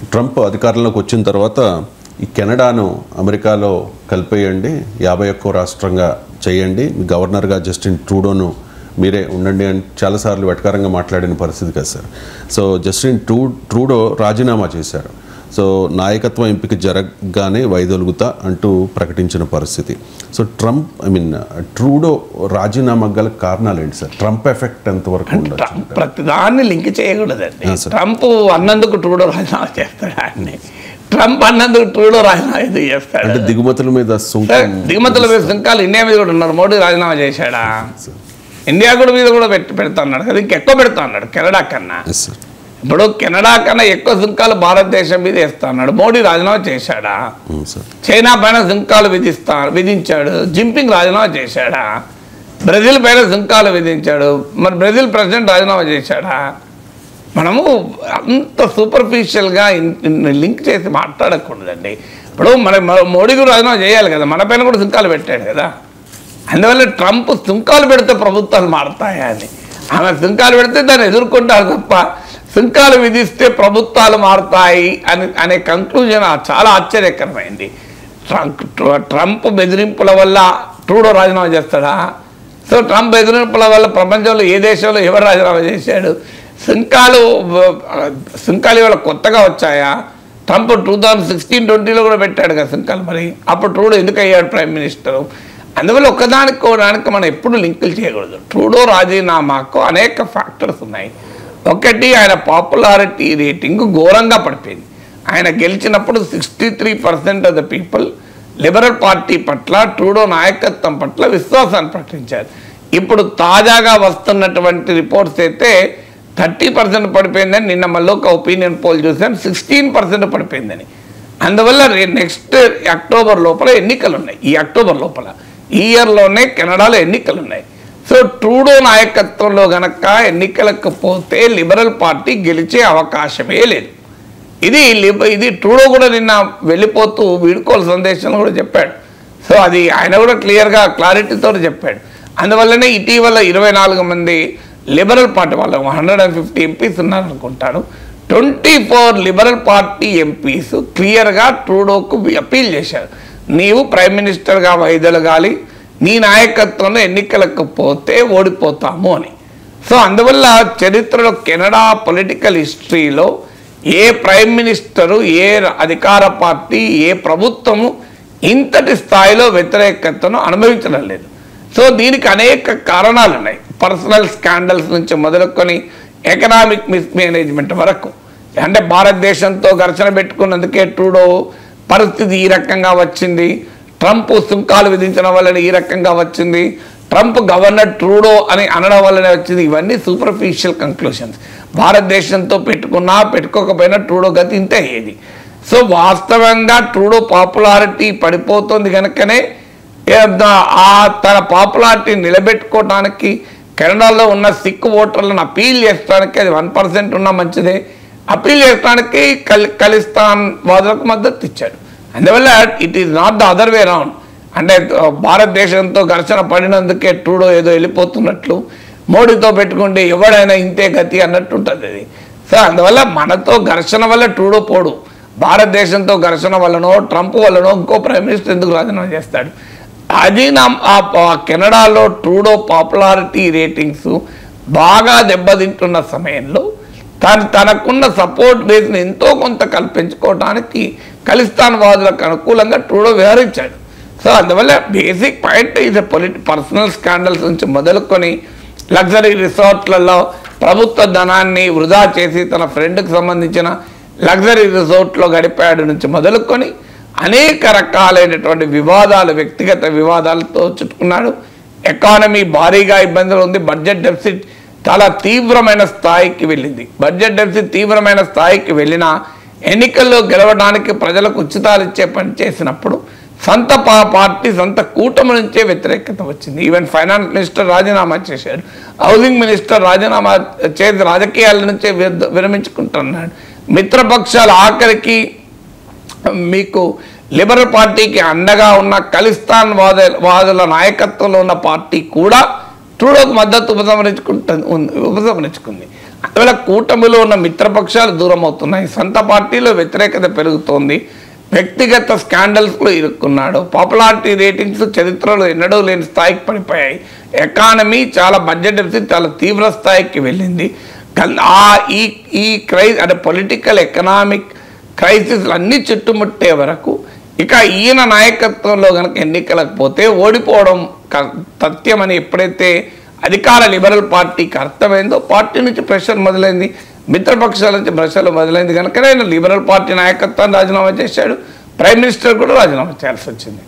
Trump అధికారంలోకి వచ్చిన తర్వాత ఈ కెనడాను అమెరికాలో కలిపేయండి, 51వ రాష్ట్రంగా చేయండి, గవర్నర్గా జస్టిన్ ట్రూడోను మీరే ఉండండి అని చాలాసార్లు వెటకారంగా మాట్లాడిన పరిస్థితి కదా సార్. సో జస్టిన్ ట్రూడో రాజీనామా చేశారు. సో నాయకత్వ ఎంపిక జరగగానే వైదొలుగుతా అంటూ ప్రకటించిన పరిస్థితి. సో ట్రూడో రాజీనామా గల కారణాలు ఏంటి సార్? ట్రంప్ ఎఫెక్ట్ ఎంతవరకు ఉండొచ్చు? ప్రతిదాన్ని లింక్ చేయకూడదండి. ట్రంప్ అన్నందుకు ట్రూడో రాజీనామా చేస్తాడు, ఆయన్ని ట్రంప్ అన్నందుకు ట్రూడో రాజీనామా ఎందుకు చేస్తాడు? అంటే దిగుమతుల మీద సుంకాలు ఇండియా మీద కూడా ఉన్నారు. మోడీ రాజీనామా చేశాడా? ఇండియా కూడా మీద కూడా పెడతా అన్నాడు కదా, ఇంకెక్కువ పెడతా అన్నాడు కెనడా కన్నా. ఇప్పుడు కెనడా కన్నా ఎక్కువ సుంకాలు భారతదేశం మీద వేస్తా అన్నాడు. మోడీ రాజీనామా చేశాడా? చైనా పైన సుంకాలు విధించాడు. జింపింగ్ రాజీనామా చేశాడా? బ్రెజిల్ పైన సుంకాలు విధించాడు. మరి బ్రెజిల్ ప్రెసిడెంట్ రాజీనామా చేశాడా? మనము అంత సూపర్ఫిషియల్గా లింక్ చేసి మాట్లాడకూడదండి. ఇప్పుడు మోడీ కూడా రాజీనామా చేయాలి కదా, మన పైన కూడా సుంకాలు పెట్టాడు కదా. అందువల్ల ట్రంప్ సుంకాలు పెడితే ప్రభుత్వాలు మారుతాయా అని, ఆమె సుంకాలు పెడితే దాన్ని ఎదుర్కొంటారు తప్ప సుంకాలు విధిస్తే ప్రభుత్వాలు మారుతాయి అనే కంక్లూజన్ చాలా ఆశ్చర్యకరమైంది. ట్రంప్ బెదిరింపుల వల్ల ట్రూడో రాజీనామా చేస్తాడా? సో ట్రంప్ బెదిరింపుల వల్ల ప్రపంచంలో ఏ దేశంలో ఎవరు రాజీనామా చేశాడు? సుంకాలు ఇవాళ కొత్తగా వచ్చాయా? ట్రంప్ 2016-20 కూడా పెట్టాడు కదా సుంకాలు. మరి అప్పుడు ట్రూడో ఎందుకు అయ్యాడు ప్రైమ్ మినిస్టరు? అందువల్ల ఒకదానికి మనం ఎప్పుడు లింకులు చేయకూడదు. ట్రూడో రాజీనామాకు అనేక ఫ్యాక్టర్స్ ఉన్నాయి. ఒకటి, ఆయన పాపులారిటీ రేటింగ్ ఘోరంగా పడిపోయింది. ఆయన గెలిచినప్పుడు 63% of the people liberal party పట్ల, ట్రూడో నాయకత్వం పట్ల విశ్వాసాన్ని ప్రకటించారు. ఇప్పుడు తాజాగా వస్తున్నటువంటి రిపోర్ట్స్ అయితే 30% పడిపోయిందని, నిన్న మళ్ళీ ఒక ఒపీనియన్ పోల్ చూసాను, 16% పడిపోయిందని. అందువల్ల నెక్స్ట్ అక్టోబర్ లోపల ఎన్నికలు ఉన్నాయి. ఈ అక్టోబర్ లోపల ఈ ఇయర్లోనే కెనడాలో ఎన్నికలు ఉన్నాయి. సో ట్రూడో నాయకత్వంలో గనక ఎన్నికలకు పోతే లిబరల్ పార్టీ గెలిచే అవకాశమే లేదు. ఇది ట్రూడో కూడా నిన్న వెళ్ళిపోతూ వీడుకోలు సందేశంలో కూడా చెప్పాడు. సో అది ఆయన కూడా క్లారిటీతో చెప్పాడు. అందువల్లనే ఇటీవల 24 మంది లిబరల్ పార్టీ వాళ్ళు 150 ఎంపీస్ ఉన్నారనుకుంటాను, 24 లిబరల్ పార్టీ ఎంపీస్ క్లియర్గా ట్రూడోకు అప్పీల్ చేశారు, నీవు ప్రైమ్ మినిస్టర్గా వైదొలగాలి, నీ నాయకత్వంలో ఎన్నికలకు పోతే ఓడిపోతాము అని. సో అందువల్ల చరిత్రలో కెనడా పొలిటికల్ హిస్టరీలో ఏ ప్రైమ్ మినిస్టరు, ఏ అధికార పార్టీ, ఏ ప్రభుత్వము ఇంతటి స్థాయిలో వ్యతిరేకతను అనుభవించడం లేదు. సో దీనికి అనేక కారణాలు ఉన్నాయి. పర్సనల్ స్కాండల్స్ నుంచి మొదలుకొని ఎకనామిక్ మిస్మేనేజ్మెంట్ వరకు. అంటే భారతదేశంతో ఘర్షణ పెట్టుకున్నందుకే ట్రూడో పరిస్థితి ఈ రకంగా వచ్చింది, ట్రంప్ సుంకాలు విధించడం వల్లనే ఈ రకంగా వచ్చింది, ట్రంప్ గవర్నర్ ట్రూడో అని అనడం వల్లనే వచ్చింది. ఇవన్నీ సూపర్ఫిషియల్ కంక్లూషన్స్. భారతదేశంతో పెట్టుకోకపోయినా ట్రూడో గతి ఇంతే అయ్యేది. సో వాస్తవంగా ట్రూడో పాపులారిటీ పడిపోతుంది కనుకనే తన పాపులారిటీ నిలబెట్టుకోవడానికి కెనడాలో ఉన్న సిక్ ఓటర్లను అపీల్ చేయడానికి, అది 1% ఉన్నా మంచిదే, అపీల్ చేయడానికి ఖలిస్తాన్ వాదులకు మద్దతు ఇచ్చాడు. అందువల్ల it is not the other way round. అంటే భారతదేశంతో ఘర్షణ పడినందుకే ట్రూడో ఏదో వెళ్ళిపోతున్నట్లు, మోడీతో పెట్టుకుంటే ఎవడైనా ఇంతే గతి అన్నట్టు ఉంటుంది అది. సో అందువల్ల మనతో ఘర్షణ వల్ల ట్రూడో పోడు, భారతదేశంతో ఘర్షణ వల్లనో ట్రంప్ వల్లనో ఇంకో ప్రైమ్ మినిస్టర్ ఎందుకు రాజీనామా చేస్తాడు? కెనడాలో ట్రూడో పాపులారిటీ రేటింగ్స్ బాగా దెబ్బతింటున్న సమయంలో తనకున్న సపోర్ట్ బేస్ని ఎంతో కొంత కల్పించుకోవడానికి ఖలిస్తాన్ వాదులకు అనుకూలంగా ట్రూడో వ్యవహరించాడు. సో అందువల్ల బేసిక్ పాయింట్ ఇది పర్సనల్ స్కాండల్స్ నుంచి మొదలుకొని లగ్జరీ రిసార్ట్లలో ప్రభుత్వ ధనాన్ని వృధా చేసి తన ఫ్రెండ్కి సంబంధించిన లగ్జరీ రిసార్ట్లో గడిపాడు నుంచి మొదలుకొని అనేక రకాలైనటువంటి వివాదాలు, వ్యక్తిగత వివాదాలతో చుట్టుకున్నాడు. ఎకానమీ భారీగా ఇబ్బందులు ఉంది. బడ్జెట్ డెఫిసిట్ చాలా తీవ్రమైన స్థాయికి వెళ్ళింది. బడ్జెట్ డెఫిసిట్ తీవ్రమైన స్థాయికి వెళ్ళినా ఎన్నికల్లో గెలవడానికి ప్రజలకు ఉచితాలు ఇచ్చే పని చేసినప్పుడు సొంత పార్టీ, సొంత కూటమి నుంచే వ్యతిరేకత వచ్చింది. ఈవెన్ ఫైనాన్స్ మినిస్టర్ రాజీనామా చేశాడు, హౌసింగ్ మినిస్టర్ రాజీనామా చేసి రాజకీయాల నుంచే విరమించుకుంటున్నాడు. మిత్రపక్షాలు ఆఖరికి మీకు లిబరల్ పార్టీకి అండగా ఉన్న ఖలిస్తాన్ వాదుల నాయకత్వంలో ఉన్న పార్టీ కూడా ట్రూడోకు మద్దతు ఉపసంహరించుకుంది. అందువల్ల కూటమిలో ఉన్న మిత్రపక్షాలు దూరం అవుతున్నాయి, సొంత పార్టీలో వ్యతిరేకత పెరుగుతోంది, వ్యక్తిగత స్కాండల్స్లో ఇరుక్కున్నాడు, పాపులారిటీ రేటింగ్స్ చరిత్రలో ఎన్నడూ లేని స్థాయికి పడిపోయాయి, ఎకానమీ చాలా బడ్జెట్ డెఫిసిట్ చాలా తీవ్ర స్థాయికి వెళ్ళింది. ఈ అంటే పొలిటికల్ ఎకనామిక్ క్రైసిస్ అన్నీ చుట్టుముట్టే వరకు ఇక ఈయన నాయకత్వంలో కనుక ఎన్నికలకు పోతే ఓడిపోవడం తథ్యమని ఎప్పుడైతే అధికార లిబరల్ పార్టీకి అర్థమైందో పార్టీ నుంచి ప్రెషర్ మొదలైంది, మిత్రపక్షాల నుంచి ప్రెషర్లు మొదలైంది కనుక ఆయన లిబరల్ పార్టీ నాయకత్వాన్ని రాజీనామా చేశాడు, ప్రైమ్ మినిస్టర్ కూడా రాజీనామా చేయాల్సి వచ్చింది.